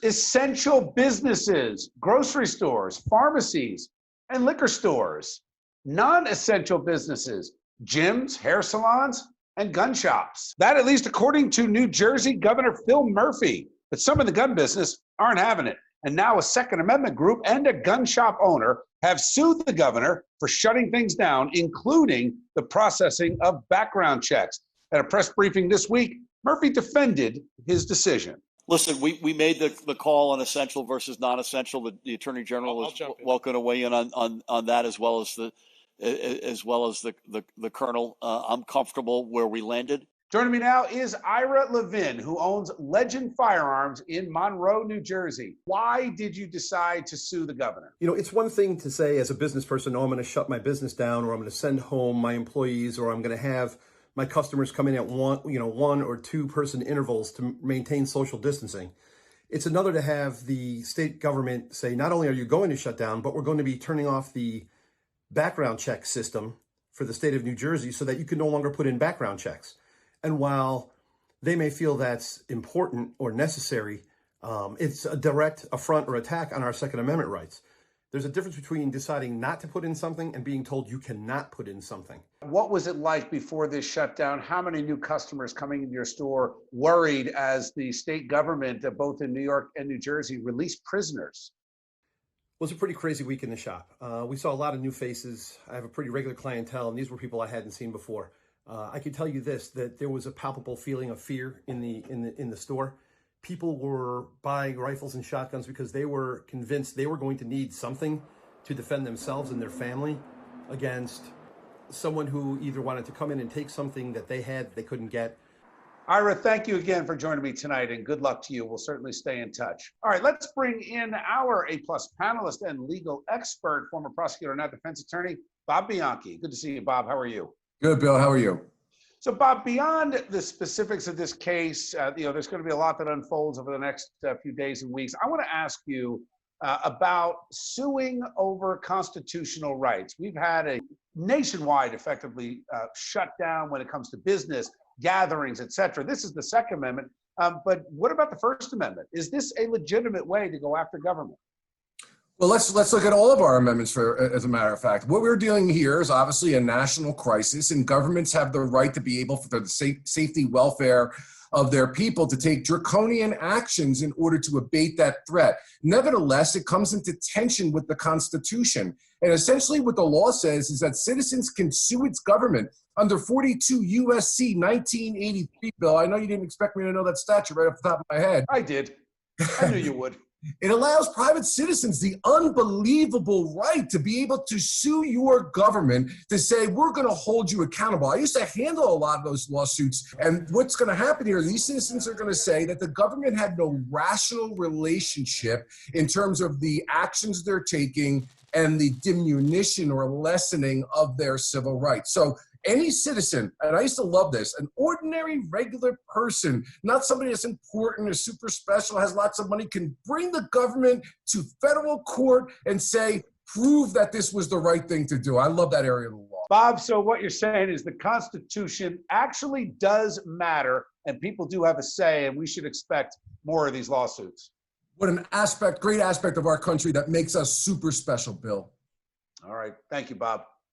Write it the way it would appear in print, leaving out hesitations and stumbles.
Essential businesses, grocery stores, pharmacies, and liquor stores. Non-essential businesses, gyms, hair salons, and gun shops. That, at least according to New Jersey Governor Phil Murphy. But some in the gun business aren't having it. And now a Second Amendment group and a gun shop owner have sued the governor for shutting things down, including the processing of background checks. At a press briefing this week, Murphy defended his decision. Listen, we made the call on essential versus non-essential. The Attorney General is welcome to weigh in on that, as well as the Colonel. I'm comfortable where we landed. Joining me now is Ira Levin, who owns Legend Firearms in Monroe, New Jersey. Why did you decide to sue the governor? You know, it's one thing to say as a business person, oh, I'm going to shut my business down, or I'm going to send home my employees, or I'm going to have my customers come in at one or two person intervals to maintain social distancing. It's another to have the state government say, not only are you going to shut down, but we're going to be turning off the background check system for the state of New Jersey so that you can no longer put in background checks. And while they may feel that's important or necessary, it's a direct affront or attack on our Second Amendment rights. There's a difference between deciding not to put in something and being told you cannot put in something. What was it like before this shutdown? How many new customers coming into your store worried as the state government, both in New York and New Jersey, released prisoners? It was a pretty crazy week in the shop. We saw a lot of new faces. I have a pretty regular clientele, and these were people I hadn't seen before. I can tell you this, that there was a palpable feeling of fear in the store. People were buying rifles and shotguns because they were convinced they were going to need something to defend themselves and their family against someone who either wanted to come in and take something that they had they couldn't get. Ira, thank you again for joining me tonight, and good luck to you. We'll certainly stay in touch. All right, let's bring in our A-plus panelist and legal expert, former prosecutor and now defense attorney, Bob Bianchi. Good to see you, Bob. How are you? Good, Bill. How are you? So, Bob, beyond the specifics of this case, there's going to be a lot that unfolds over the next few days and weeks. I want to ask you about suing over constitutional rights. We've had a nationwide, effectively, shutdown when it comes to business, gatherings, et cetera. This is the Second Amendment. But what about the First Amendment? Is this a legitimate way to go after government? Well, let's look at all of our amendments, as a matter of fact. What we're dealing here is obviously a national crisis, and governments have the right to be able, for the safety, welfare of their people, to take draconian actions in order to abate that threat. Nevertheless, it comes into tension with the Constitution. And essentially what the law says is that citizens can sue its government under 42 U.S.C. 1983, Bill. I know you didn't expect me to know that statute right off the top of my head. I did. I knew you would. It allows private citizens the unbelievable right to be able to sue your government to say, we're going to hold you accountable. I used to handle a lot of those lawsuits. And what's going to happen here, these citizens are going to say that the government had no rational relationship in terms of the actions they're taking and the diminution or lessening of their civil rights. So any citizen, and I used to love this, an ordinary, regular person, not somebody that's important or super special, has lots of money, can bring the government to federal court and say, prove that this was the right thing to do. I love that area of the law. Bob, so what you're saying is the Constitution actually does matter, and people do have a say, and we should expect more of these lawsuits. What an aspect, great aspect of our country that makes us super special, Bill. All right. Thank you, Bob.